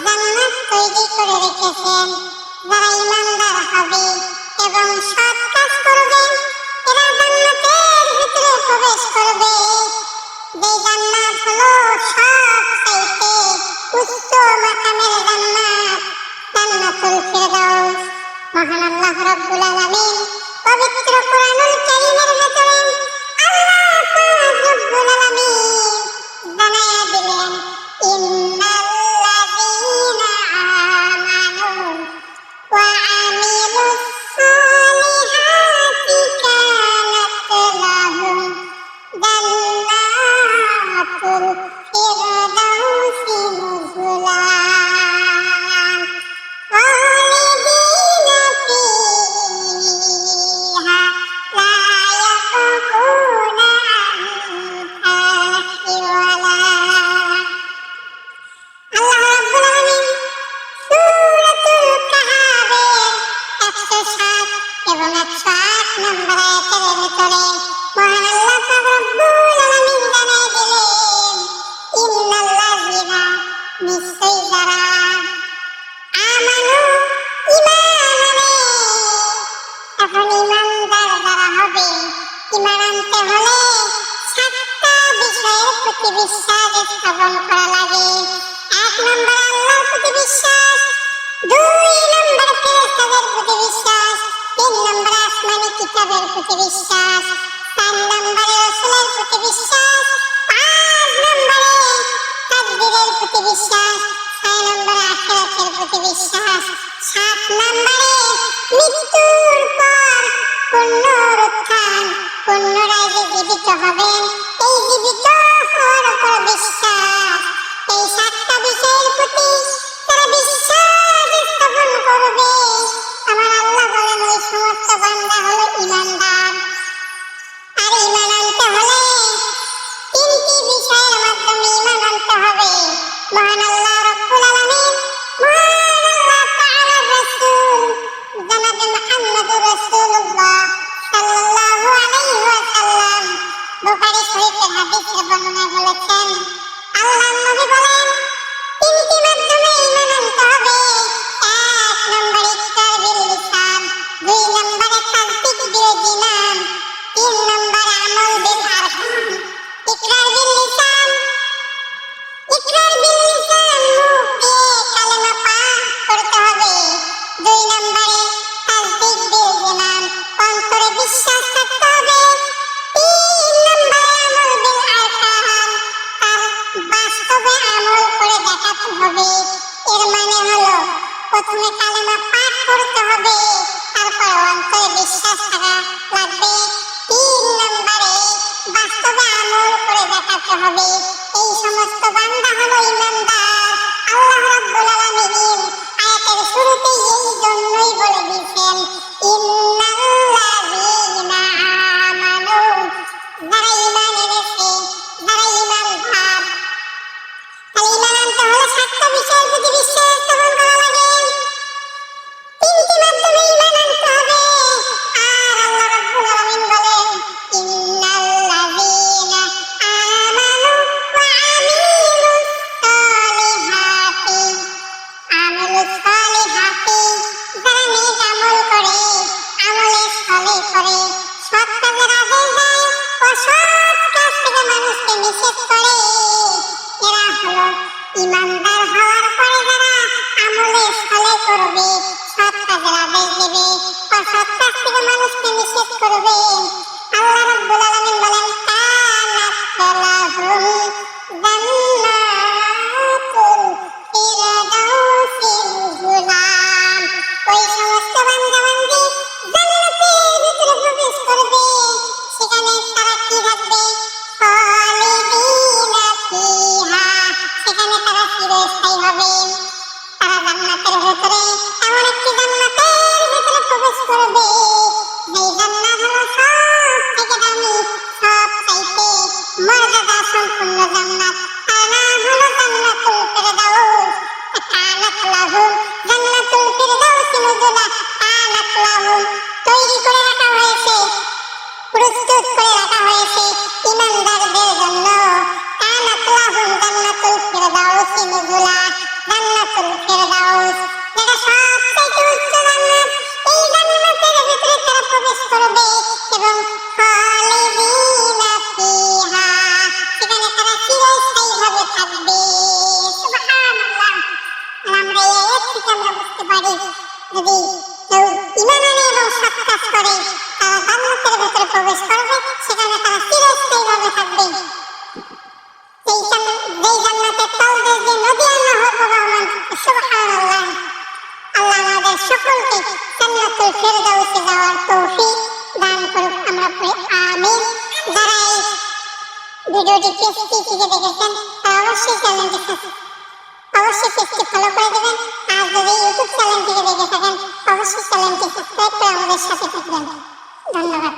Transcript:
জান্নাত তৈরি করে রেখেছেন। যারা ঈমানদার হবে এবং সৎ কাজ করবে এরা জান্নাতের ভিতরে প্রবেশ করবে। যে জান্নাত হলো সবচাইতে উচ্চ মাকামের জান্নাত, জান্নাতুল ফিরদাউস। মহান আল্লাহ রাব্বুল আলামিন পবিত্র কোরআনুল কারীমের ভিতরে আল্লাহ পাক রাব্বুল আলামিন জানায়া দিলেন, ইন্নাল্লাযীনা আমানু ওয়া আমিলুস সালিহাতি কানাত লাহুম জান্নাতুল ফিরদাউসি নুজুলা খালিদিনা ফিহা লা ইয়াবগুনা আনহা হিওয়ালা। আল্লাহ রাব্বুল আলামিন সূরাতুল কাহাফের 107 এবং 108 নম্বর আয়াতের ভিতরে মহান আল্লাহ পাক রব্বুল আলামিন জানায় দিলেন, ইন্নাল্লাযীনা নিশ্চয়ই যারা আমানু ঈমান আনে। এখন ঈমানদার যারা হবে, ঈমান আনতে হলে 7টা বিষয়ের প্রতি বিশ্বাস স্থাপন করা লাগে। 1 নম্বর আল্লাহর প্রতি বিশ্বাস, 2 নম্বর ফেরেশতাদের প্রতি বিশ্বাস, 3 নম্বর আসমানী কিতাবের প্রতি বিশ্বাস, 4 নম্বরে রাসূলের প্রতি বিশ্বাস, 5 নম্বরে তাকদীরের প্রতি বিশ্বাস, 6 নম্বরে আখিরাতের প্রতি বিশ্বাস, 7 নম্বরে মৃত্যুর পর পুনরুত্থান, পুনরায় যে জীবিত হবেন এই জীবিত হওয়ার উপর বিশ্বাস। এই 7টা বিষয়ের প্রতি তারা বিশ্বাস স্থাপন করবে, আমার আল্লাহ বলেন ওই সমস্ত বান্দা হলো ঈমানদার। আর ঈমান আনতে হলে 3টি বিষয়ের মাধ্যমে ঈমান আনতে হবে। মহান আল্লাহ রাব্বুল আলামিন, মহান আল্লাহ তাআলার রাসূল জনাবে মুহাম্মদুর রাসূলুল্লাহ সাল্লাল্লাহু আলাইহি ওয়াসাল্লাম বুখারী শরীফের হাদিসে বর্ণনা বলেছেন, আল্লাহর নবী বলেন 3টি মাধ্যমে ঈমান আনতে হবে। 1 নম্বর ইকরার বিল লিসান, 2 নম্বরে তাসদীক বিল জিনান, 3 নম্বর আমল বিল আরকান। ইকরার বিল লিসান, ইকরার বিল লিসান মুখ দিয়ে কালেমা পাঠ করতে হবে। 2 নম্বরে তাসদীক বিল জিনান, অন্তরে বিশ্বাস থাকতে হবে। 3 নম্বরে আমল বিল আরকান, তার বাস্তবে আমল করে দেখাতে হবে। এর মানে হলো প্রথমে কালেমা পাঠ করতে হবে, তারপর অন্তরে বিশ্বাস থাকা লাগবে। 3 নম্বরে বাস্তবে আমল করে দেখাতে হবে। এই সমস্ত বান্দা হলো ঈমানদার। আল্লাহ রাব্বুল আলামিন আয়াতের শুরুতেই এই জন্যই বলে দিয়েছেন, ইন্নাল্লাযীনা আমানু, যারা ঈমান এনেছে, যারা ঈমানদার। তাহলে ঈমান আনতে হলে 7টা বিষয়ের প্রতি বিশ্বাস স্থাপন করা লাগে, 3টি মাধ্যমে ঈমান আনতে হবে। আর আল্লাহ রাব্বুল আলামিন বলেন, ইন্নাল্লাযীনা আমানু ওয়া আমিলুস সালিহাতি, আমিলুস সালিহাতি, যারা নেক আমল করে, আমলে সালেহ করে, সৎ কাজের আদেশ দেয়, অসৎ কাজ থেকে মানুষকে নিষেধ করে, এরা হলো ঈমানদার হওয়ার পরে যারা আমলে সালেহ করবে, সৎ কাজের আদেশ দেবে, অসৎ কাজ থেকে মানুষকে নিষেধ করবে। আল্লাহ রাব্বুল আলামিন বলেন, কানাত লাহুম জান্নাতুল ফিরদাউসি নুজুলা। ওই সমস্ত বান্দা বান্দি জান্নাতের ভিতরে প্রবেশ করবে, সেখানে তারা কি থাকবে? খালিদিনা ফিহা, সেখানে তারা চিরস্থায়ী হবে। তারা জান্নাতের ভিতরে এমন একটি জান্নাতের ভিতরে প্রবেশ করবে, যেই জান্নাত হলো সব থেকে দামি, সব চাইতে মর্যাদা সম্পন্ন জান্নাত। তার নাম হলো জান্নাতুল ফিরদাউস। কানাত লাহুম জান্নাতুল ফিরদাউসি নুজুলা, কানাত লাহুম তৈরি করে রাখা হয়েছে, প্রস্তুত করে রাখা হয়েছে ঈমানদারদের জন্য। কানাত লাহুম জান্নাতুল ফিরদাউসি নুজুলা, জান্নাতুল ফেরদাউস, যেটা সবচেয়ে উচ্চ জান্নাত। এই জান্নাতের ভিতরে তারা প্রবেশ করবে এবং খালিদিনা ফিহা, সেখানে তারা চিরস্থায়ীভাবে থাকবে। সুবহানাল্লাহ। আমরা এই আয়াত থেকে আমরা বুঝতে পারি, যদি কেউ ঈমান আনে এবং সৎ কাজ করে তারা জান্নাতের ভিতরে প্রবেশ করবে, সেখানে তারা চিরস্থায়ীভাবে থাকবে। যেই জান্নাতের তলদেশ দিয়ে নদী আর নহর প্রবাহমান থাকে। সুবহানাল্লাহ। আল্লাহ আমাদের সকলকে জান্নাতুল ফেরদাউসে যাওয়ার তৌফিক দান করুক। আমরা পড়ি আমিন। যারা এই ভিডিওটি পেজটি থেকে দেখেছেন তারা অবশ্যই পেজটি ফলো করে দেবেন। আর যদি ইউটিউব চ্যানেল থেকে দেখে থাকেন অবশ্যই চ্যানেলটি সাবস্ক্রাইব করে আমাদের সাথে থাকবেন। ধন্যবাদ।